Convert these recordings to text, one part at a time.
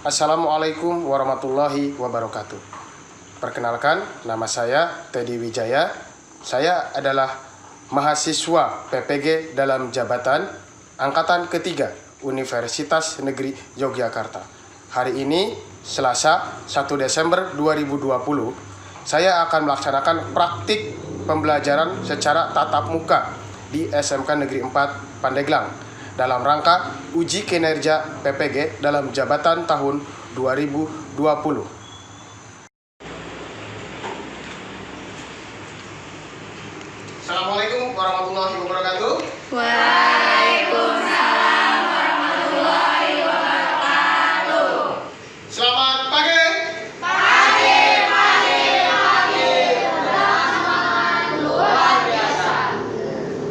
Assalamualaikum warahmatullahi wabarakatuh. Perkenalkan, nama saya Teddy Wijaya. Saya adalah mahasiswa PPG dalam jabatan Angkatan Ketiga Universitas Negeri Yogyakarta. Hari ini, Selasa 1 Desember 2020, saya akan melaksanakan praktik pembelajaran secara tatap muka di SMK Negeri 4 Pandeglang dalam rangka uji kinerja PPG dalam jabatan tahun 2020. Assalamualaikum warahmatullahi wabarakatuh. Waalaikumsalam warahmatullahi wabarakatuh. Selamat pagi. Pagi. Luar biasa.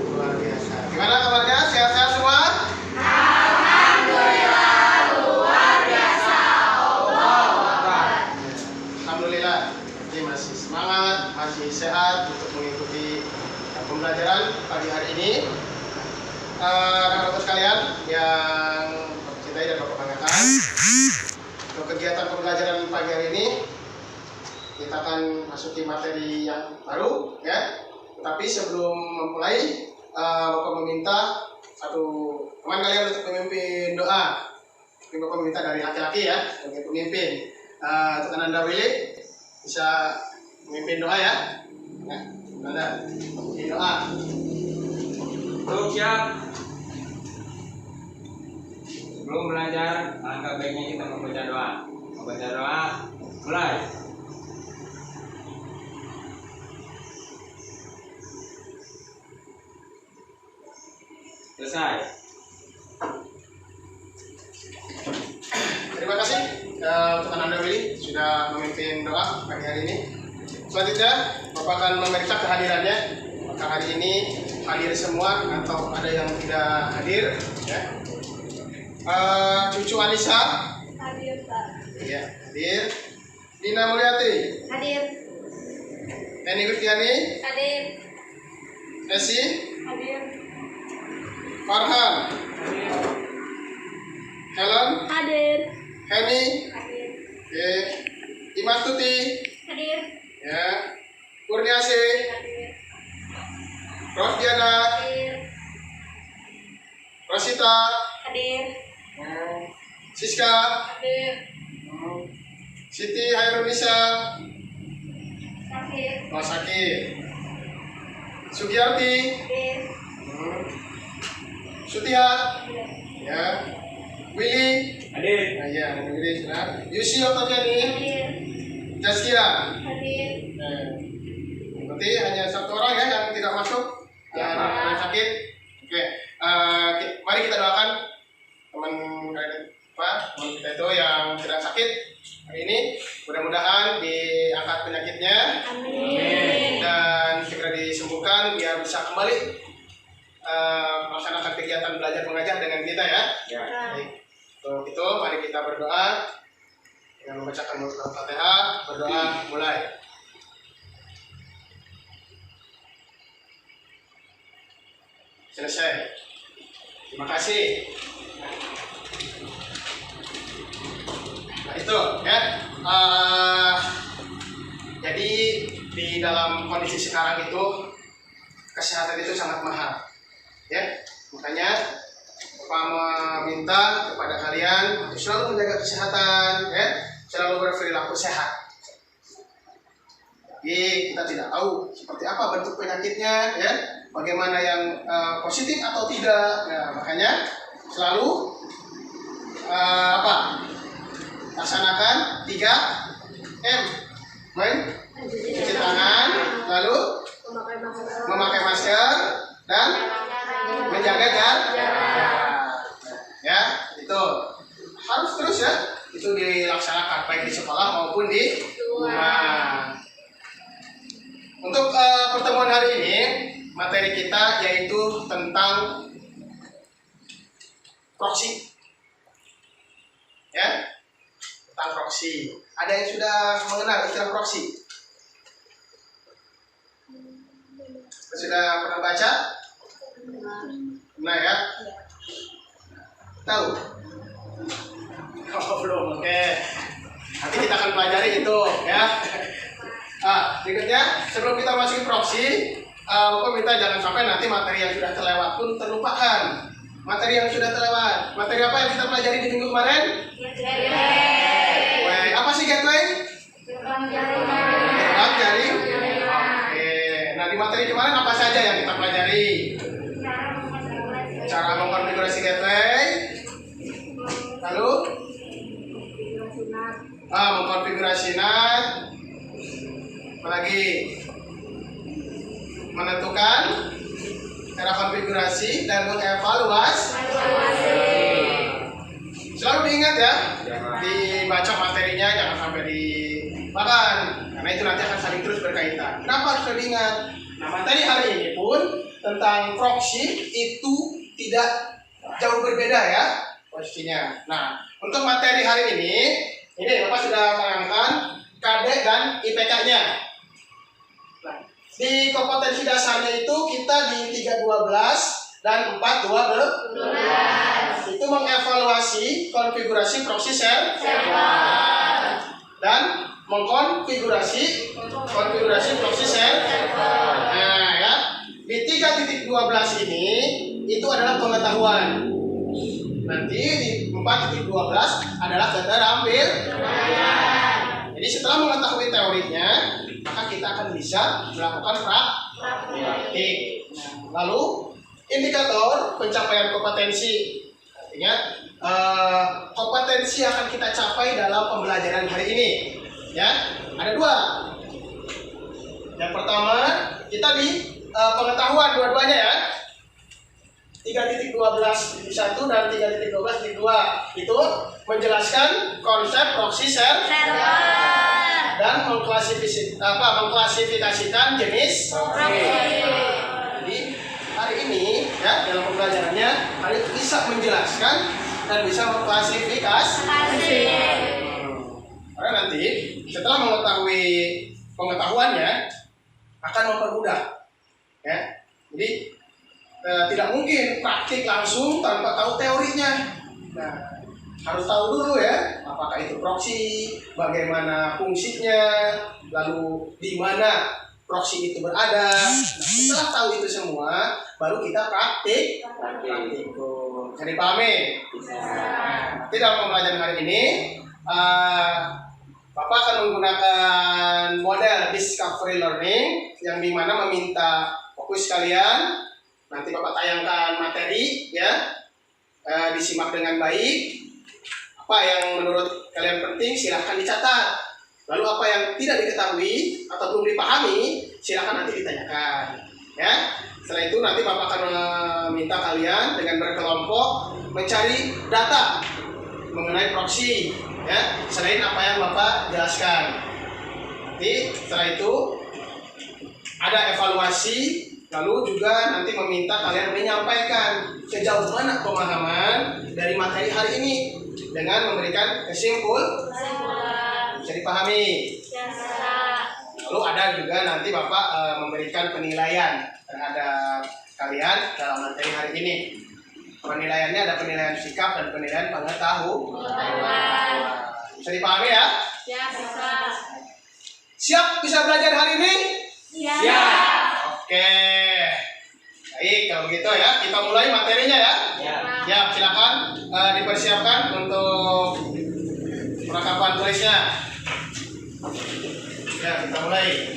Luar biasa. Gimana kabarnya? Sehat-sehat semua? Alhamdulillah luar biasa. Allahu Akbar. Alhamdulillah. Jadi masih semangat, masih sehat untuk mengikuti pembelajaran pagi hari ini. Rekan-rekan sekalian yang Bapak cintai dan Bapak banggakan, untuk kegiatan pembelajaran pagi hari ini kita akan masuki materi yang baru, ya. Tapi sebelum memulai, Bapak meminta satu teman kalian untuk memimpin doa. Ini Bapak meminta dari laki-laki, ya, sebagai pemimpin. Untuk Anda Willy bisa memimpin doa, ya. Nah, Anda memimpin doa. Siap. Sebelum belajar, alangkah baiknya kita membaca doa. Membaca doa, mulai. Selesai. Terima kasih untuk Anda Willy sudah memimpin doa pagi hari ini. Selanjutnya, Bapak akan memeriksa kehadirannya. Apakah hari ini hadir semua atau ada yang tidak hadir, ya. Cucu Anissa, Hadir, Pak. iya, hadir. Dina Mulyati, Hadir. Eni Gutiani, Hadir. Esi, Hadir. Farhan, Helen, Hadir. Henny, Hadir. oke, Iman Tuti, Hadir. ya, Kurniasi, Hadir. Rosdiana, Hadir. Rosita, Hadir. Siska, Hadir. Siti Hairunisa, Hadir. Sakit, Sugiyarti, Hadir. Sutihat, ya, Willy, Hadir. nah, ya, Willy sudah, Yusi Oktaviani, Hadir. Zaskia. Hadir. Berarti hanya satu orang, ya, yang tidak masuk, yang sakit. Oke, mari kita doakan teman kita itu yang sedang sakit hari ini, mudah-mudahan diangkat penyakitnya. Amin. Dan segera disembuhkan biar bisa kembali melaksanakan kegiatan belajar mengajar dengan kita, ya. Ya. Baik. Untuk itu mari kita berdoa dengan membacakan Al-Fatihah. Berdoa mulai. Selesai. Terima kasih. Nah, itu, ya. Jadi di dalam kondisi sekarang itu kesehatan itu sangat mahal, ya. Makanya Bapak meminta kepada kalian untuk selalu menjaga kesehatan, ya, selalu berperilaku sehat. Jadi kita tidak tahu seperti apa bentuk penyakitnya, ya, bagaimana yang positif atau tidak. Nah, makanya selalu laksanakan 3M, mencuci tangan, lalu memakai masker dan menjaga jarak. Ya, itu harus terus, ya, itu dilaksanakan baik di sekolah maupun di rumah. Untuk pertemuan hari ini, materi kita yaitu tentang proksi, ya, tentang proksi. Ada yang sudah mengenal istilah proksi? Sudah pernah baca? Nah, ya, tahu Oh, belum. Oke. Nanti kita akan pelajari itu ya. Berikutnya sebelum kita masukin proxy, Bapak minta jangan sampai nanti materi yang sudah terlewat pun terlupakan. Materi yang sudah terlewat. Materi apa yang kita pelajari di minggu kemarin? Gateway. Apa sih gateway? Gerbang jaring. Oke. Nah, di materi kemarin apa saja yang kita pelajari? Cara mengkonfigurasi gateway. Lalu mengkonfigurasi NAT. Apalagi menentukan cara konfigurasi dan mengevaluasi. Selalu diingat ya, dibaca materinya jangan sampai dimakan, karena itu nanti akan saling terus berkaitan. Kenapa harus diingat? Nah, materi hari ini pun tentang proxy itu tidak jauh berbeda ya posisinya. Nah, untuk materi hari ini Bapak sudah tayangkan KD dan IPK-nya. Nah, di kompetensi dasarnya itu kita di 3.12 dan 4.12 itu mengevaluasi konfigurasi proxy server dan mengkonfigurasi proxy server. Nah, ya. Di 3.12 ini itu adalah pengetahuan. Nanti di 4.12 adalah data ambil. Jadi setelah mengetahui teorinya, maka kita akan bisa melakukan praktik. Lalu indikator pencapaian kompetensi, artinya kompetensi akan kita capai dalam pembelajaran hari ini. Ya, ada dua. Yang pertama kita di pengetahuan dua-duanya ya. 3.12 di 1 dan 3.12 di 2 itu menjelaskan konsep proxy server dan mengklasifikasikan jenis proxy. Jadi hari ini ya dalam pembelajarannya hari ini bisa menjelaskan dan bisa mengklasifikasi. Karena nanti setelah mengetahui pengetahuannya akan mempermudah ya. Jadi tidak mungkin praktik langsung tanpa tahu teorinya. Nah, harus tahu dulu ya, apakah itu proxy, bagaimana fungsinya, lalu di mana proxy itu berada. Nah, setelah tahu itu semua, baru kita praktik. Bisa dipahami? Nah, nanti dalam pembelajaran hari ini, Bapak akan menggunakan model discovery learning yang dimana meminta fokus kalian. Nanti Bapak tayangkan materi ya, disimak dengan baik. Apa yang menurut kalian penting silahkan dicatat. Lalu apa yang tidak diketahui atau belum dipahami silahkan nanti ditanyakan ya. Setelah itu nanti Bapak akan meminta kalian dengan berkelompok mencari data mengenai proxy ya, selain apa yang Bapak jelaskan. Nanti setelah itu ada evaluasi. Lalu juga nanti meminta kalian menyampaikan sejauh mana pemahaman dari materi hari ini dengan memberikan kesimpulan. Bisa dipahami? Lalu ada juga nanti Bapak memberikan penilaian terhadap kalian dalam materi hari ini. Penilaiannya ada penilaian sikap dan penilaian pengetahuan. Bisa dipahami ya? Siap bisa belajar hari ini? Siap. Oke. Baik, kalau begitu ya, kita mulai materinya ya. Ya, silakan dipersiapkan untuk perlengkapan tulisnya. Ya, kita mulai.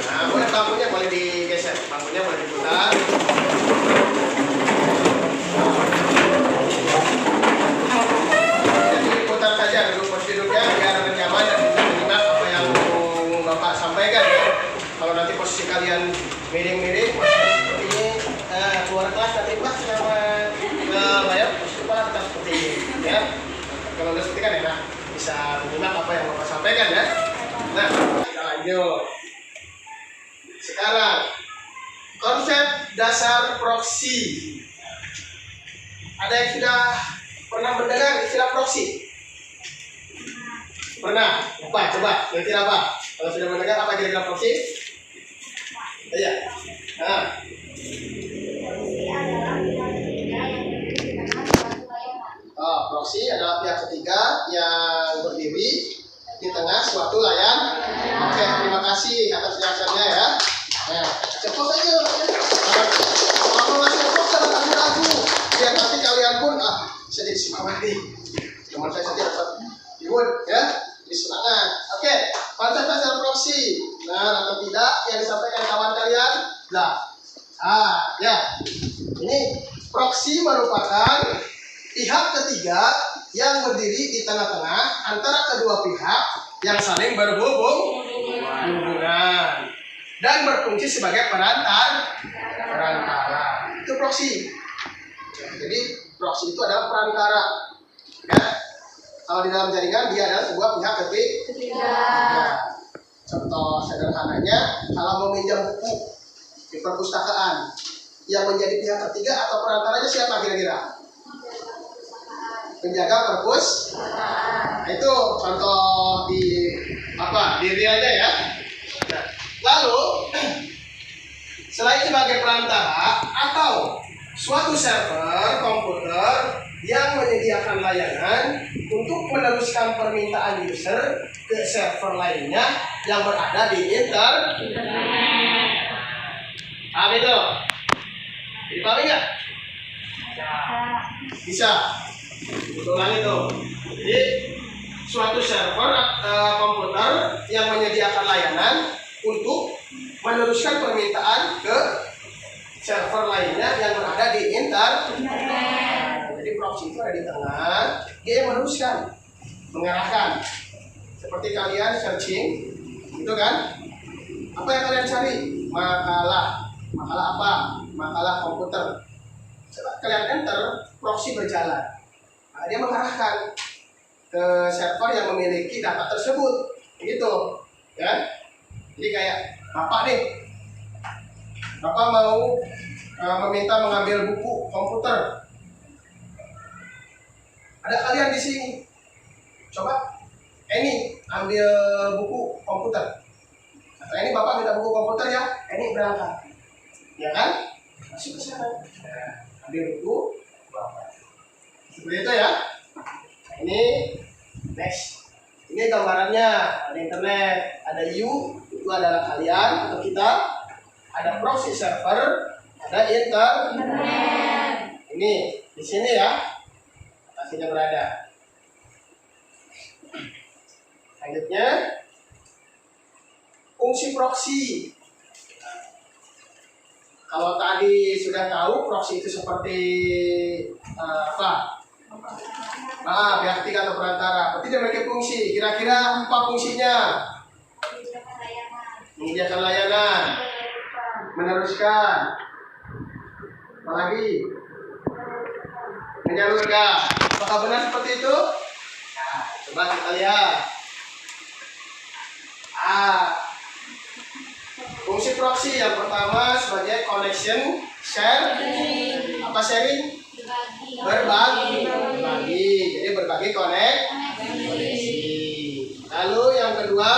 Nah, bangkunya boleh digeser, bangkunya boleh diputar. Jadi putar saja dulu posisi duduknya biar nyaman dan bisa menyimak apa yang Bapak sampaikan ya. Kalau nanti posisi kalian miring-miring seperti ini, keluar kelas nanti Pak sama bayar posisi Pak tetap seperti ini ya. Kalau udah seperti kan enak bisa menyimak apa yang Bapak sampaikan ya. Nah, kita lanjut. Sekarang konsep dasar proxy. Ada yang sudah pernah mendengar istilah proxy? Pernah? Apa? Coba, kira-kira apa? Kalau sudah mendengar apa kira-kira proxy? Iya. Nah. jadi semangat nih. Teman saya saja dapat reward ya. Jadi semangat. Oke, konsep dasar proksi. Nah, atau tidak yang disampaikan kawan kalian? Nah, ya. Ini proksi merupakan pihak ketiga yang berdiri di tengah-tengah antara kedua pihak yang saling berhubungan dan berfungsi sebagai perantara. Itu proksi. Jadi proksi itu adalah perantara. Ya. Kalau di dalam jaringan dia adalah sebuah pihak ketiga. Contoh sederhananya, kalau meminjam buku di perpustakaan, yang menjadi pihak ketiga atau perantaranya siapa kira-kira? Penjaga perpustakaan. Nah, itu contoh di realnya ya. Nah, lalu selain sebagai perantara atau suatu server komputer yang menyediakan layanan untuk meneruskan permintaan user ke server lainnya yang berada di internet. Paham itu? Dipahami nggak? Bisa. Ulang itu. Jadi suatu server komputer yang menyediakan layanan untuk meneruskan permintaan ke server lainnya yang berada di internet. Jadi proxy itu ada di tengah, dia yang meneruskan, mengarahkan. Seperti kalian searching, itu kan? Apa yang kalian cari? Makalah apa? Makalah komputer. Setelah kalian enter, proxy berjalan. Nah, dia mengarahkan ke server yang memiliki data tersebut, gitu, ya. Jadi kayak bapak nih, bapak mau meminta mengambil buku komputer. Ada kalian di sini, coba, ini ambil buku komputer. Atau ini bapak minta buku komputer ya, ini berangkat, ya kan? Masih ke sana, ambil buku bapak. Seperti itu ya. Ini next. Ini gambarannya ada internet, ada you, itu adalah kalian atau kita, ada proxy server, ada internet. Ini di sini ya, lokasinya berada. Selanjutnya, fungsi proxy. Kalau tadi sudah tahu proxy itu seperti apa? Pihak ketiga atau perantara. Berarti dia memiliki fungsi. Kira-kira 4 fungsinya. Menyediakan layanan, meneruskan, apalagi menyalurkan. Apakah benar seperti itu? Nah, coba kita lihat. Fungsi proxy yang pertama sebagai connection, share. Apa sharing? Berbagi. Jadi berbagi koneksi. Lalu yang kedua,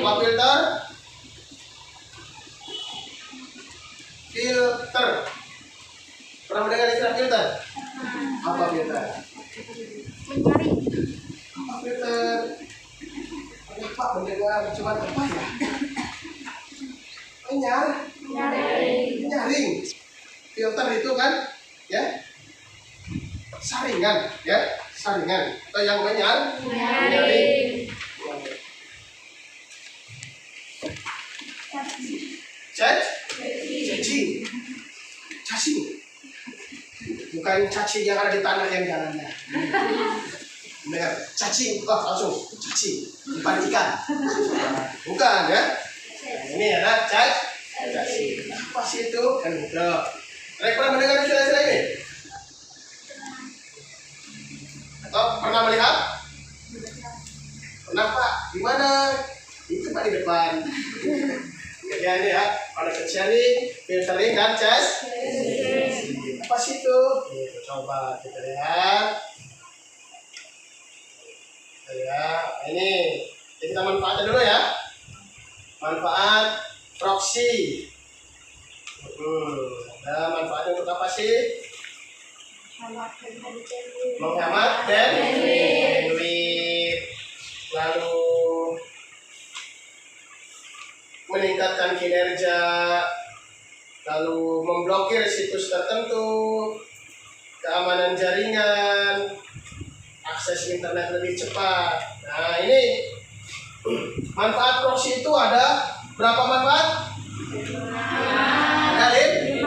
apa filter? Filter. Pernah mendengar istilah filter? Apa filter? Apa filter? Pak mendengar cuma apa ya? Menyaring. Filter itu kan, ya, saringan, ya, saringan. Atau yang menyaring. Cacing. Bukan cacing yang ada di tanah yang jalannya. Dengar, cacing, langsung cacing, umpan ikan. Bukan ya. Ini adalah cacing. Apa sih itu? Kan gitu. Kalian pernah mendengar istilah-istilah ini? Atau pernah melihat? Pernah Pak? Di mana? Itu Pak di depan. Ya ini ya, connection sharing, filtering dan cacing. Apa sih itu? Coba kita lihat. Ya, ini kita manfaatkan dulu ya. Manfaat proxy. Nah, manfaatnya untuk apa sih? Menghemat bandwidth. Lalu meningkatkan kinerja. Lalu memblokir situs tertentu. keamanan jaringan, akses internet lebih cepat. Nah, ini manfaat proxy itu ada berapa manfaat? Ada, Lin?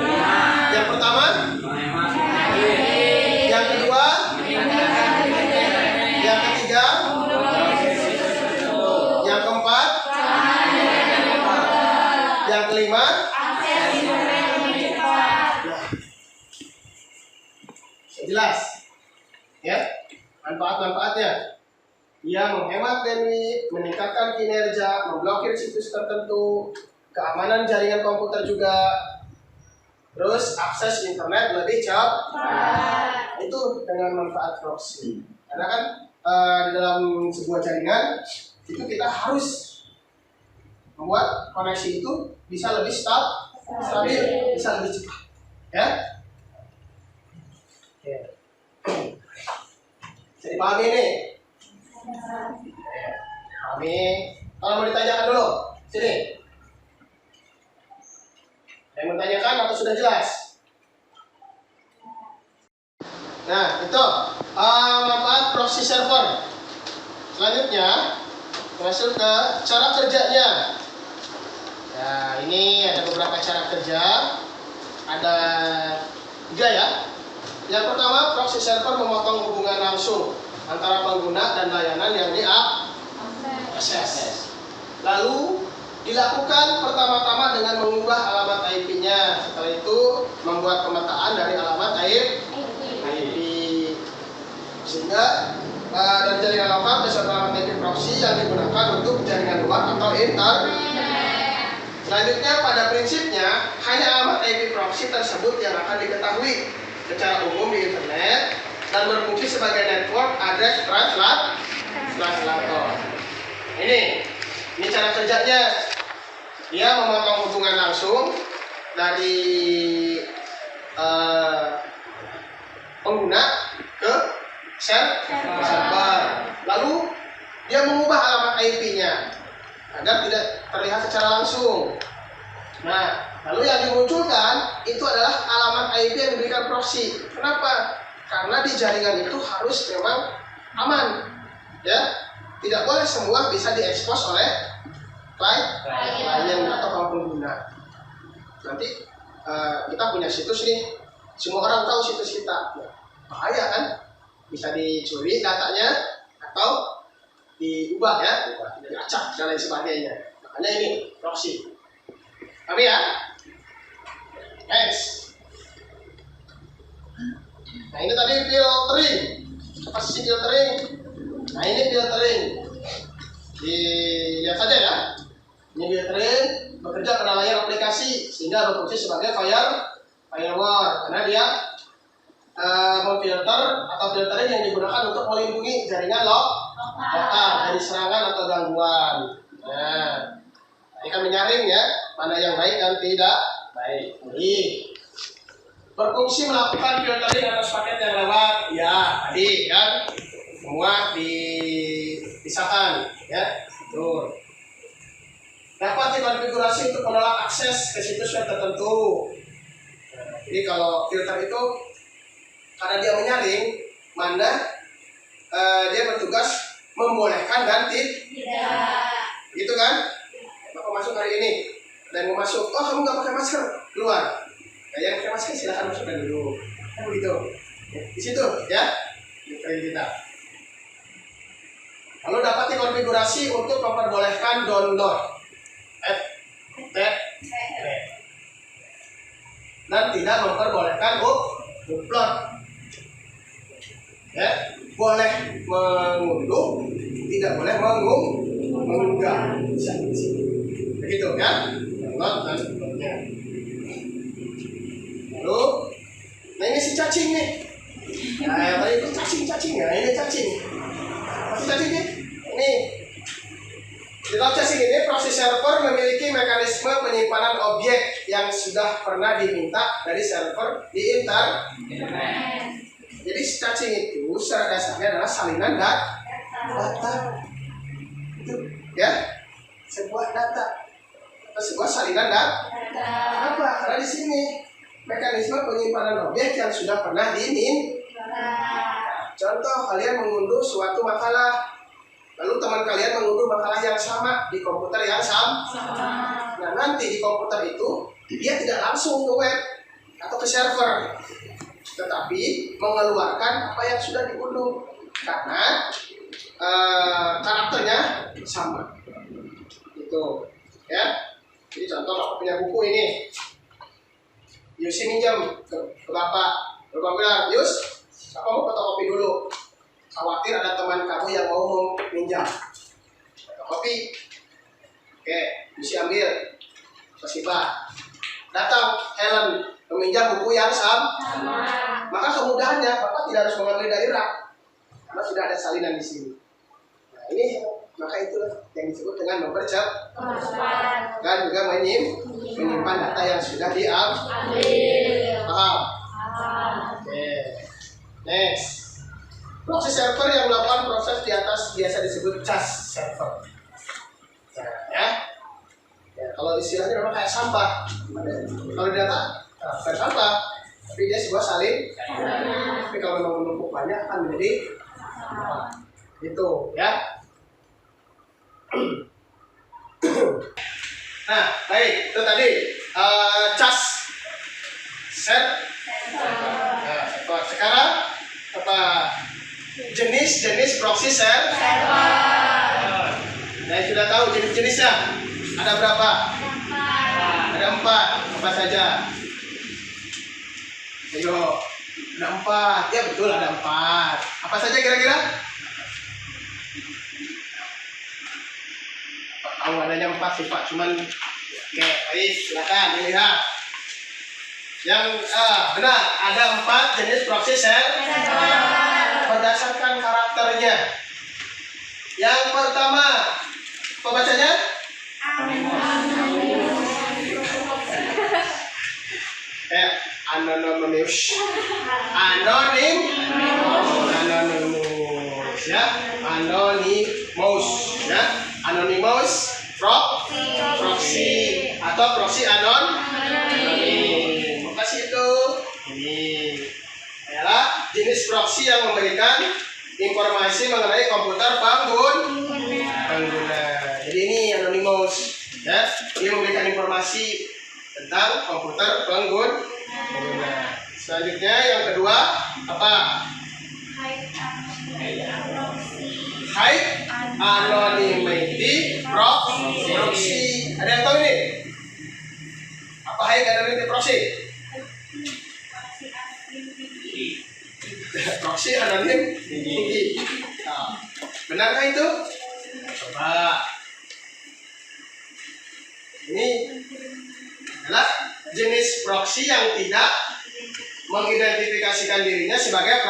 Yang pertama, yang kedua, yang ketiga, yang keempat, yang kelima. Jelas ya manfaat-manfaatnya. Ia menghemat bandwidth, meningkatkan kinerja, memblokir situs tertentu, keamanan jaringan komputer juga, terus akses internet lebih cepat. Itu dengan manfaat proxy. Karena kan di dalam sebuah jaringan itu kita harus membuat koneksi itu bisa lebih stabil, bisa lebih cepat. Ya. Jadi pahami ini? Pahami. Kalau mau ditanyakan dulu, sini. Yang mau ditanyakan atau sudah jelas? Nah, itu manfaat proxy server. Selanjutnya, masuk ke cara kerjanya. Nah, ini ada beberapa cara kerja. Ada 3 ya. Yang pertama, proxy server memotong hubungan langsung antara pengguna dan layanan yang diakses. Lalu dilakukan pertama-tama dengan mengubah alamat IP-nya. Setelah itu membuat pemetaan dari alamat IP. Sehingga dari jaringan lokal beserta alamat IP proxy yang digunakan untuk jaringan luar atau internet. Selanjutnya, pada prinsipnya hanya alamat IP proxy tersebut yang akan diketahui secara umum di internet dan berfungsi sebagai network address translator. Ini cara kerjanya. Dia memotong hubungan langsung dari pengguna ke server. Lalu dia mengubah alamat IP-nya agar tidak terlihat secara langsung. Nah, lalu yang dimunculkan itu adalah alamat IP yang diberikan proxy. Kenapa? Karena di jaringan itu harus memang aman, ya. Tidak boleh semua bisa diekspos oleh klien atau pengguna. Nanti kita punya situs nih, semua orang tahu situs kita. Bahaya kan? Bisa dicuri datanya atau diubah ya, diacak dan lain sebagainya. Makanya ini proxy. Kami ya. Next. Nah, ini tadi filtering. Apa sih filtering? Nah, ini filtering. Dilihat saja ya. Ini filtering bekerja pada layar aplikasi sehingga berfungsi sebagai firewall karena dia memfilter atau filtering yang digunakan untuk melindungi jaringan lokal dari serangan atau gangguan. Nah, ini kan menyaring ya, mana yang baik dan tidak baik. Jadi berfungsi melakukan filtering atas paket yang lewat. Ya, tadi kan semua dipisahkan ya. Tuh. Dapat dikonfigurasi untuk menolak akses ke situs web tertentu. Nah, jadi kalau filter itu karena dia menyaring, mana dia bertugas membolehkan dan tidak. Gitu kan? Bapak masuk hari ini, dan mau masuk, oh kamu nggak pakai masker, keluar. Nah, yang pakai masker silahkan masukkan dulu. Kan begitu. Di situ ya, di kita. Lalu dapat dikonfigurasi untuk memperbolehkan download, dan tidak memperbolehkan upload. Ya, boleh mengunduh, tidak boleh mengunggah. Bisa di sini. Begitu ya, download dan uploadnya. Lalu, nah ini si cacing nih. Nah, yang tadi itu cacing ya, ini cacing. Masih cacing nih. Ini di dalam cacing ini, proxy server memiliki mekanisme penyimpanan objek yang sudah pernah diminta dari server di internet. Jadi cacing itu secara dasarnya adalah salinan data. Itu ya, sebuah data atau sebuah salinan data. Kenapa? Karena di sini mekanisme penyimpanan objek yang sudah pernah Contoh, kalian mengunduh suatu makalah, lalu teman kalian mengunduh makalah yang sama di komputer yang sama. Nah, nanti di komputer itu dia tidak langsung ke web atau ke server, tetapi mengeluarkan apa yang sudah diunduh karena karakternya sama. Itu, ya. Jadi contoh, aku punya buku ini. Yusi minjam ke bapak. Bapak bilang, Yus, aku mau fotokopi dulu. Khawatir ada teman kamu yang mau minjam. Fotokopi. Oke, Yusi ambil. Kasih Pak. Datang Helen meminjam buku yang sama. Maka kemudahannya Bapak tidak harus mengambil dari rak karena sudah ada salinan di sini. Nah, ini maka itulah yang disebut dengan mempercepat dan juga menyimpan data yang sudah diambil. Paham? Oke. Next. Proxy server yang melakukan proses di atas biasa disebut cas server. Nah, ya. Kalau istilahnya memang kayak sampah. Kalau data bukan sampah, tapi dia sebuah salin. Tapi kalau memang menumpuk banyak akan menjadi itu, ya. Nah, baik, itu tadi cas server. Nah, sekarang apa jenis proxy server? Nah, sudah tahu jenis-jenisnya. Ada berapa? Ada 4. Apa saja? Ayo, ada 4. Ya betul, ada 4. Apa saja kira-kira? Tahu adanya 4 sih Pak, cuman oke, baik, silakan dilihat. Yang benar, ada 4 jenis proxy server berdasarkan karakternya. Yang pertama, pembacanya? Anonymous, ya, anonymous proxy atau proxy anonim. Makasih itu. Ini adalah jenis proxy yang memberikan informasi mengenai komputer pengguna. Jadi ini anonymous, ya, dia memberikan informasi tentang komputer pengguna. Selanjutnya yang kedua apa? High anonymity proxy. Ada yang tahu ini? Apa high anonymity proxy? Proxy anonim tinggi. Nah, benarkah itu? Coba. Ini adalah jenis proxy yang tidak mengidentifikasikan dirinya sebagai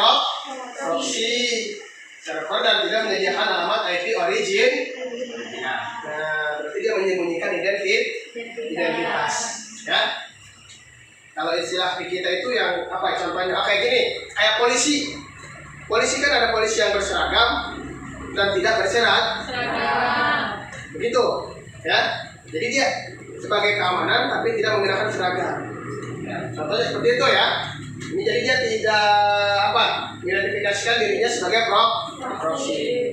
proxy server dan tidak menyediakan alamat IP origin. Nah, berarti dia menyembunyikan identitas. Ya. Kalau istilah di kita itu yang apa contohnya? Kayak gini, kayak polisi. Polisi kan ada polisi yang berseragam dan tidak berseragam. Begitu, ya. Jadi dia sebagai keamanan tapi tidak menggunakan seragam. Ya, contohnya seperti itu ya. Ini jadi dia tidak mengidentifikasikan dirinya sebagai proxy.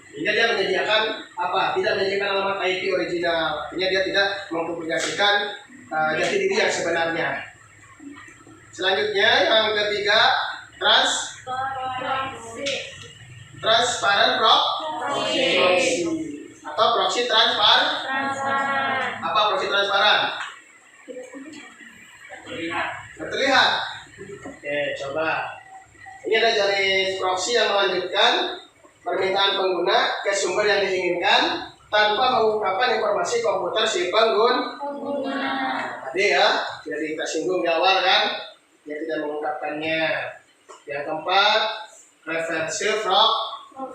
Sehingga dia menyediakan tidak menyediakan alamat IP original. Artinya dia tidak mempublikasikan jati diri yang sebenarnya. Selanjutnya yang ketiga, transparent proxy atau proxy transparan. Apa proxy transparan? Terlihat. Oke, coba. Ini ada jenis proxy yang melanjutkan permintaan pengguna ke sumber yang diinginkan tanpa mengungkapkan informasi komputer si pengguna. Tadi ya, sudah kita singgung di awal kan, dia tidak mengungkapkannya. Yang keempat, reverse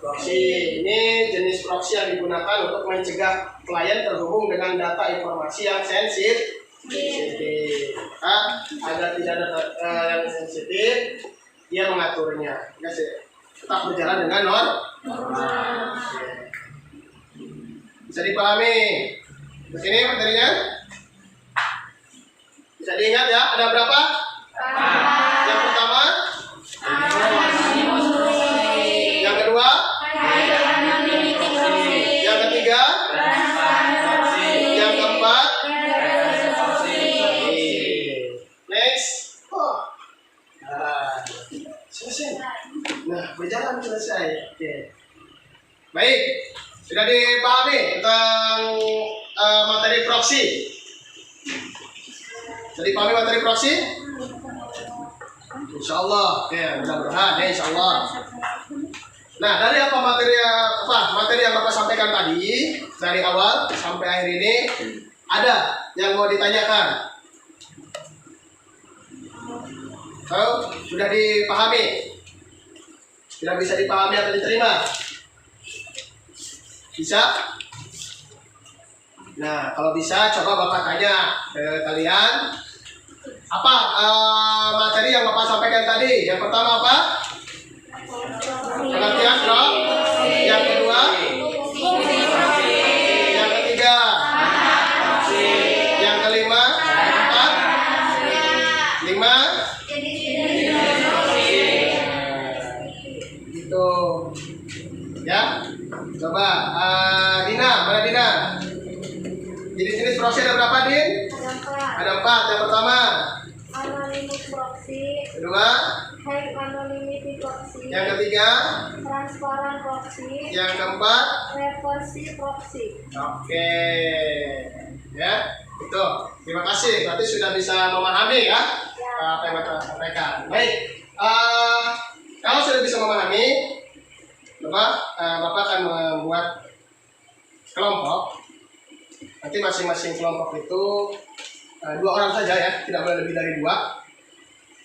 proxy. Ini jenis proxy yang digunakan untuk mencegah klien terhubung dengan data informasi yang sensitif. Agar tidak ada yang sensitif, dia mengaturnya. Tetap berjalan dengan normal. Bisa dipahami? Begini materinya? Bisa diingat ya, ada berapa? Yang pertama, yang kedua, yang ketiga, yang keempat. Next. Nah, selesai. Nah, berjalan selesai. Oke. Baik, sudah dipahami tentang materi proksi. Sudah dipahami materi proksi? Insya Allah. Oke, mudah-mudahan ya Insya Allah. Nah, dari materi yang Bapak sampaikan tadi dari awal sampai akhir ini, ada yang mau ditanyakan? Sudah dipahami? Sudah bisa dipahami atau diterima? Bisa? Nah, kalau bisa coba Bapak tanya ke kalian, apa materi yang Bapak sampaikan tadi? Yang pertama apa? Pengertian roh. Yang kedua? Yang ketiga? Yang kelima? Empat? Lima? Gitu. Ya. Coba, Dina, mana Dina? Jenis proksi ada berapa, Din? Ada 4. Yang pertama? Anonymous proxy. Kedua? High anonymity proxy. Yang ketiga? Transparent proxy. Yang keempat? Reversi proxy. Oke. Ya, itu. Terima kasih. Berarti sudah bisa memahami ya apa yang Bapak sampaikan. Baik. Kalau sudah bisa memahami, Bapak akan membuat kelompok. Nanti masing-masing kelompok itu 2 orang saja ya, tidak boleh lebih dari 2.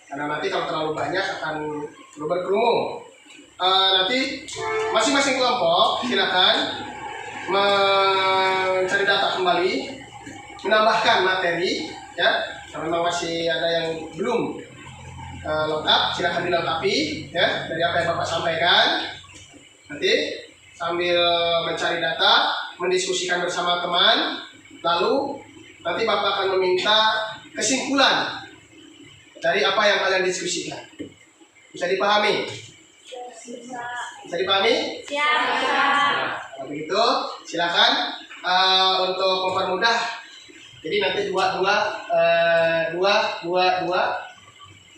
Karena nanti kalau terlalu banyak akan berkerumun. Nanti masing-masing kelompok silakan mencari data kembali, menambahkan materi ya. Kalau memang masih ada yang belum lengkap, silakan dilengkapi ya dari apa yang Bapak sampaikan. Nanti sambil mencari data, mendiskusikan bersama teman, lalu nanti Bapak akan meminta kesimpulan dari apa yang kalian diskusikan. Bisa dipahami? Bisa dipahami? Nah, kalau begitu silakan untuk mempermudah. Jadi nanti dua orang,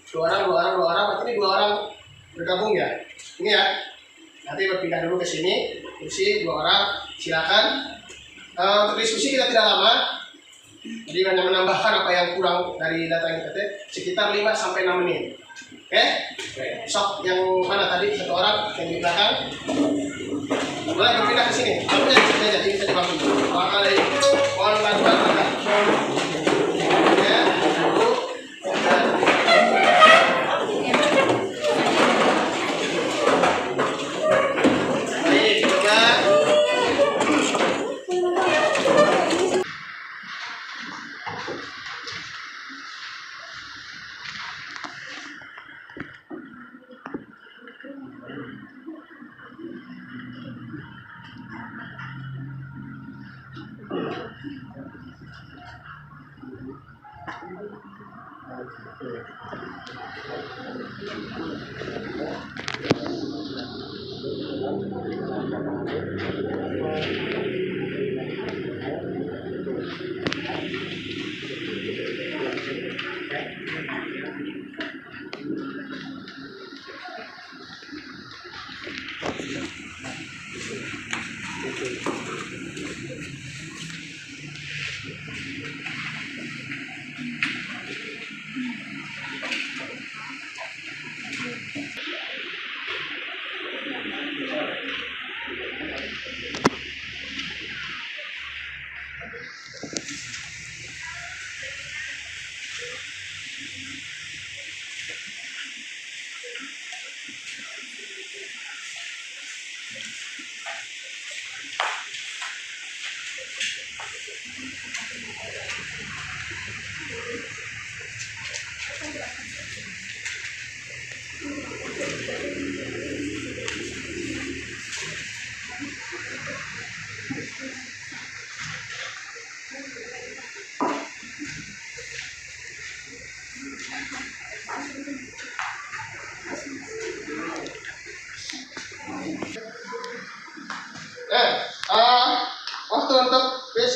berarti 2 orang bergabung ya. Ini ya. Nanti berpindah dulu ke sini, kursi 2 orang, silakan. Untuk diskusi kita tidak lama, jadi hanya menambahkan apa yang kurang dari data yang kita sekitar 5-6 menit. Oke? Sok yang mana tadi 1 orang yang di belakang, boleh berpindah ke sini. Aku yang sini aja, ini bisa dibantu. Kalau ada mohon bantuan Anda. Ya, dulu.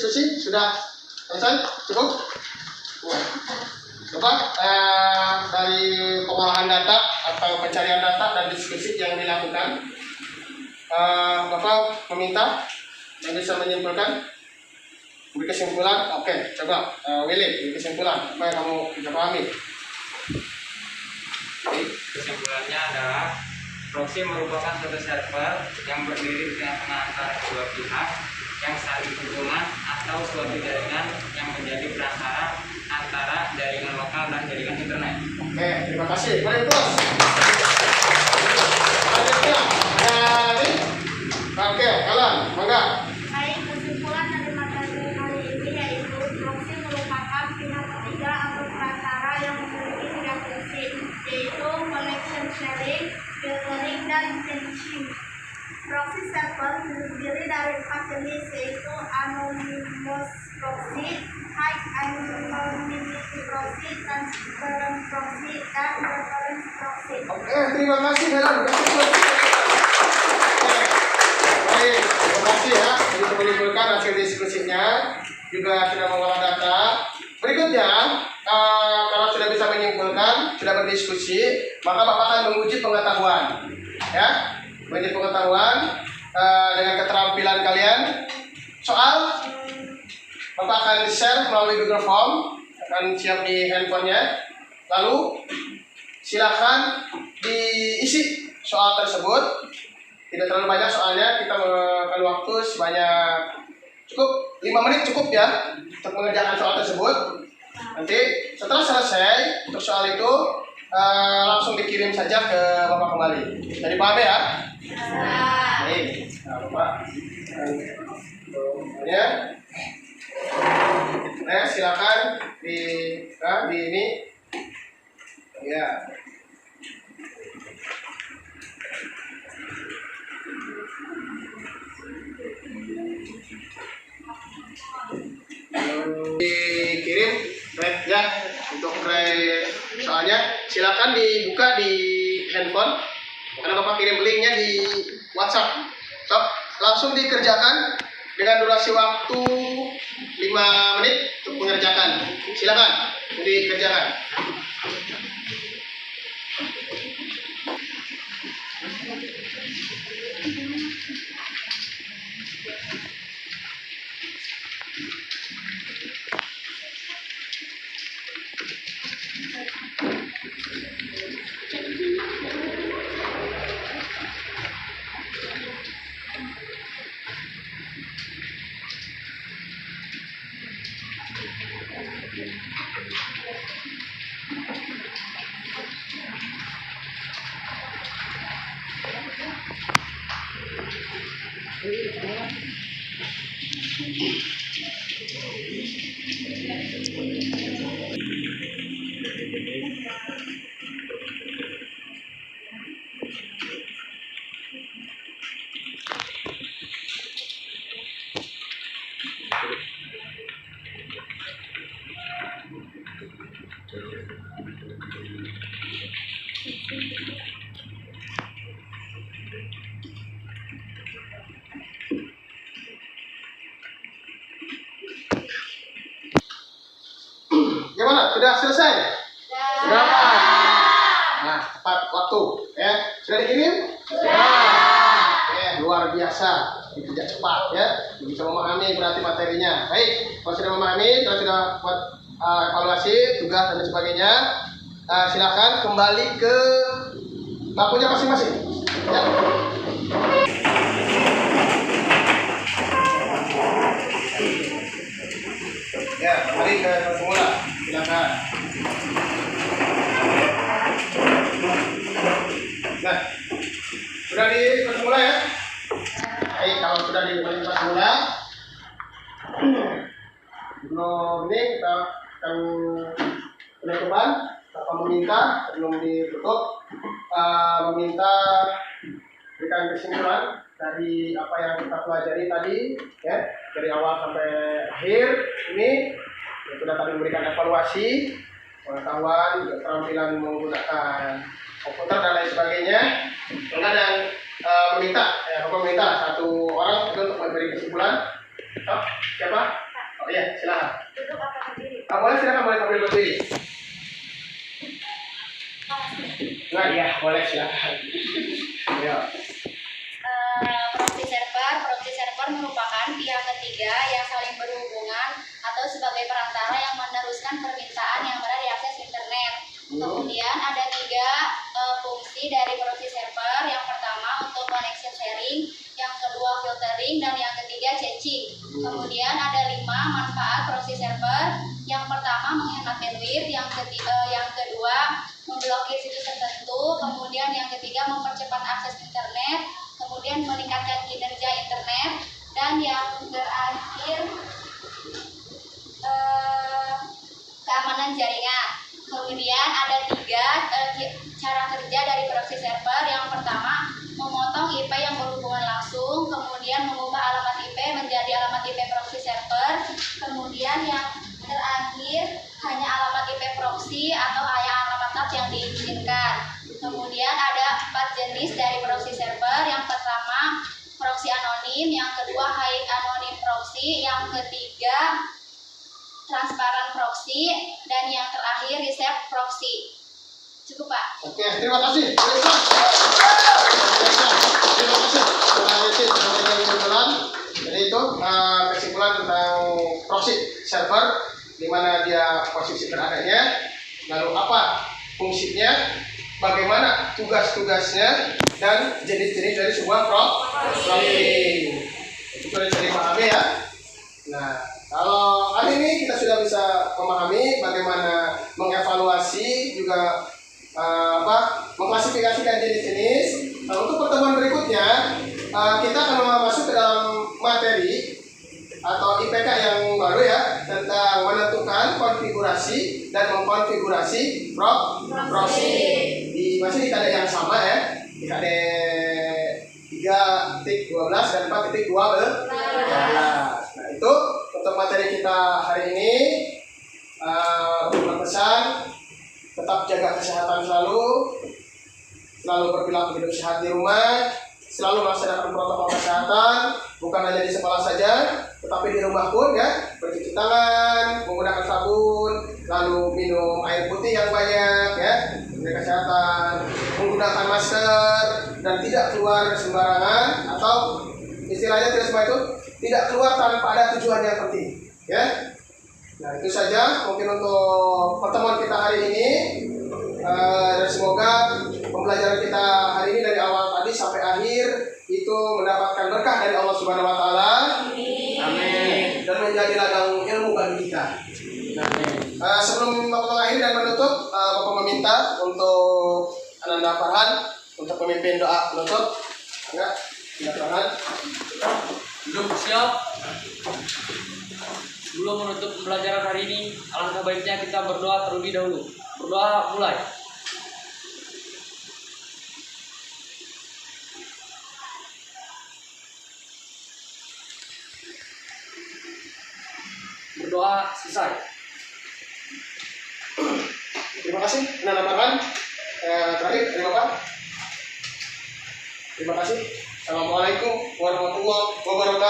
diskusi sudah selesai? Cukup? Nah, coba dari pengolahan data atau pencarian data dan diskusi yang dilakukan, Bapak meminta yang bisa menyimpulkan, beri kesimpulan. Oke, coba Willy, beri kesimpulan apa yang kamu bisa pahami. Kesimpulannya adalah proxy merupakan suatu server yang berdiri di tengah-tengah antara kedua pihak yang saling berhubungan atau suatu jaringan yang menjadi perantara antara jaringan lokal dan jaringan internet. Oke, terima kasih. Mari terus. Selanjutnya dari oke, kalian, mangga. Baik, kesimpulan dari materi hari ini yaitu proxy merupakan pihak ketiga atau perantara yang memiliki tiga fungsi, yaitu connection sharing, filtering, dan caching. Proxy server terdiri dari 4 jenis, yaitu anonymous proxy, high anonymity proxy, transparent proxy, dan reference proxy. Oke, terima kasih Helen. Baik, terima kasih ya untuk menyimpulkan hasil diskusinya, juga sudah mengolah data. Berikutnya, kalau sudah bisa menyimpulkan, sudah berdiskusi, maka Bapak akan menguji pengetahuan, ya, menguji pengetahuan dengan keterampilan kalian. Soal Bapak akan share melalui Google Form, akan siap di handphonenya. Lalu silakan diisi soal tersebut. Tidak terlalu banyak soalnya, kita memakan waktu sebanyak cukup 5 menit cukup ya untuk mengerjakan soal tersebut. Nanti setelah selesai untuk soal itu langsung dikirim saja ke Bapak kembali. Jadi paham ya? Baik, nah, Bapak. Nah, silakan di ini ya. Dikirim ya untuk soalnya silakan dibuka di handphone karena Bapak kirim linknya di WhatsApp. Sok, langsung dikerjakan dengan durasi waktu 5 menit untuk mengerjakan. Silakan dikerjakan. Gimana? Sudah selesai? Sudah. Nah, tepat waktu ya. Sudah dikirim? Sudah. Luar biasa. Dikerja cepat ya. Bisa memahami berarti materinya. Baik, kalau sudah memahami, kalau sudah buat evaluasi, tugas dan sebagainya, silakan kembali ke bakunya masing-masing. Ya. Ya, kembali ke semula. Silakan. Nah, sudah di semula ya. Baik, kalau sudah di semula, sebelum ini kita akan penutupan. Bapak meminta sebelum ditutup, meminta berikan kesimpulan dari apa yang kita pelajari tadi, ya, dari awal sampai akhir ini. Sudah tadi memberikan evaluasi, pengetahuan, keterampilan menggunakan komputer dan lain sebagainya. Dan meminta, Bapak meminta satu orang untuk memberi kesimpulan. Siapa? Oh iya, silakan. Duduk atau berdiri? Boleh silakan, boleh sambil berdiri. Nah iya, boleh silakan. Ayo. Proxy server merupakan pihak ketiga yang saling berhubungan atau sebagai perantara yang meneruskan permintaan yang berada di akses internet. Kemudian ada 3 fungsi dari proxy server. Yang pertama untuk connection sharing, yang kedua filtering, dan yang ketiga caching. Kemudian ada 5 manfaat proxy server. Yang pertama menghemat bandwidth, yang kedua memblokir situs tertentu, kemudian yang ketiga mempercepat akses internet, kemudian meningkatkan kinerja internet, dan yang terakhir keamanan jaringan. Kemudian ada 3 cara kerja dari proxy server. Yang pertama memotong IP yang berhubungan langsung, kemudian mengubah alamat IP menjadi alamat IP proxy server, kemudian yang terakhir hanya alamat IP proxy atau hanya alamat NAT yang diizinkan. Kemudian ada 4 jenis dari proxy server. Yang pertama proxy anonim, yang kedua high anonym proxy, yang ketiga transparan proxy, dan yang terakhir reserve proxy. Cukup Pak. Oke, terima kasih. Terima kasih. Jadi itu kesimpulan tentang proxy server, di mana dia posisi beradanya, lalu apa fungsinya, bagaimana tugas-tugasnya, dan jenis-jenis dari sebuah proxy. Itu sudah bisa dipahami ya. Nah, kalau hari ini kita sudah bisa memahami bagaimana mengevaluasi juga mengklasifikasikan jenis-jenis. Nah, untuk pertemuan berikutnya kita akan masuk ke dalam materi atau IPK yang baru ya, tentang menentukan konfigurasi dan mengkonfigurasi proxy. Masih di KD yang sama ya, di KD 3.12 dan 4.12. Nah, itu untuk materi kita hari ini. Berpesan tetap jaga kesehatan selalu berperilaku hidup sehat di rumah, selalu melaksanakan protokol kesehatan, bukan hanya di sekolah saja, tetapi di rumah pun ya, bercuci tangan, menggunakan sabun, lalu minum air putih yang banyak ya, jaga kesehatan, menggunakan masker, dan tidak keluar sembarangan, atau istilahnya tidak semua itu, tidak keluar tanpa ada tujuan yang penting ya. Nah, itu saja mungkin untuk pertemuan kita hari ini, dan semoga pembelajaran kita hari ini dari awal tadi sampai akhir itu mendapatkan berkah dari Allah Subhanahu Wa Taala. Amin. Dan menjadi ladang ilmu bagi kita. Nah, sebelum Bapak mengakhiri dan menutup, Bapak meminta untuk Ananda Farhan untuk memimpin doa penutup. Enggak, Ananda Farhan. Duduk siap. Sebelum menutup pembelajaran hari ini, alangkah baiknya kita berdoa terlebih dahulu. Berdoa mulai. Berdoa selesai. Terima kasih, Ananda Farhan. Terakhir dari Bapak. Terima kasih. Assalamualaikum warahmatullahi wabarakatuh.